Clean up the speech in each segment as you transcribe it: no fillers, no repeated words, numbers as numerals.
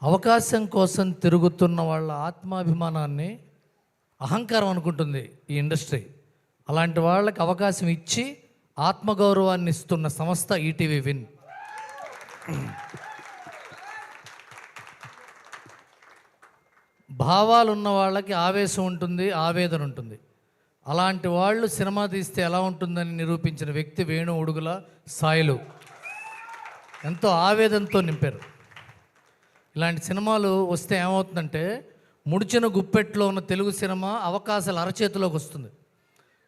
అవకాశం కోసం తిరుగుతున్న వాళ్ళ ఆత్మాభిమానాన్ని అహంకారం అనుకుంటుంది ఈ ఇండస్ట్రీ. అలాంటి వాళ్ళకి అవకాశం ఇచ్చి ఆత్మగౌరవాన్ని ఇస్తున్న సంస్థ ఈటీవీ విన్. భావాలు ఉన్న వాళ్ళకి ఆవేశం ఉంటుంది, ఆవేదన ఉంటుంది. అలాంటి వాళ్ళు సినిమా తీస్తే ఎలా ఉంటుందని నిరూపించిన వ్యక్తి వేణు ఉడుగుల సాయిలు. ఎంతో ఆవేదనతో నింపారు. ఇలాంటి సినిమాలు వస్తే ఏమవుతుందంటే ముడిచిన గుప్పెట్లో ఉన్న తెలుగు సినిమా అవకాశాలు అరచేతిలోకి వస్తుంది.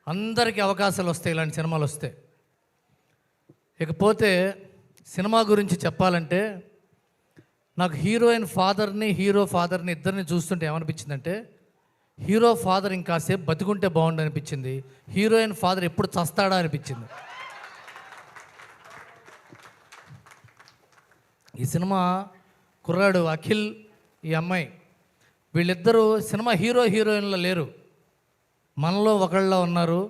అందరికీ అవకాశాలు వస్తాయి ఇలాంటి సినిమాలు వస్తే. ఇకపోతే సినిమా గురించి చెప్పాలంటే నాకు హీరోయిన్ ఫాదర్ని, హీరో ఫాదర్ని ఇద్దరిని చూస్తుంటే ఏమనిపించిందంటే హీరో ఫాదర్ ఇంకాసేపు బతికుంటే బాగుండు అనిపించింది. హీరోయిన్ ఫాదర్ ఎప్పుడు చస్తాడా అనిపించింది. ఈ సినిమా కుర్రాడు అఖిల్, ఈ అమ్మాయి, వీళ్ళిద్దరూ సినిమా హీరో హీరోయిన్లో లేరు, మనలో ఒకళ్ళ ఉన్నారు.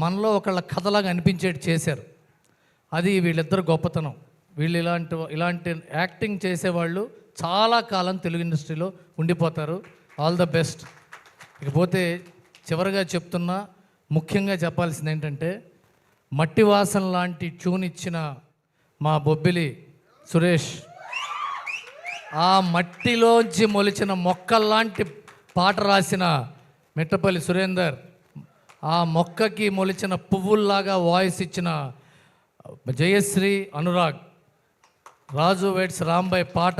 మనలో ఒకళ్ళ కథలాగా అనిపించేటి చేశారు. అది వీళ్ళిద్దరు గొప్పతనం. వీళ్ళు ఇలాంటి యాక్టింగ్ చేసేవాళ్ళు చాలా కాలం తెలుగు ఇండస్ట్రీలో ఉండిపోతారు. All the best. ఇకపోతే చివరిగా చెప్తున్నా, ముఖ్యంగా చెప్పాల్సింది ఏంటంటే మట్టి వాసన లాంటి ట్యూన్ ఇచ్చిన మా బొబ్బిలి సురేష్, ఆ మట్టిలోంచి మొలిచిన మొక్కల్లాంటి పాట రాసిన మిట్టపల్లి సురేందర్, ఆ మొక్కకి మొలిచిన పువ్వుల్లాగా వాయిస్ ఇచ్చిన జయశ్రీ అనురాగ్, రాజు వెయిట్స్ రాంబాయ్ పాట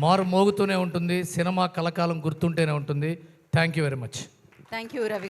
మారు మోగుతూనే ఉంటుంది. సినిమా కలకాలం గుర్తుంటేనే ఉంటుంది. Thank you very much. Thank you Ravi.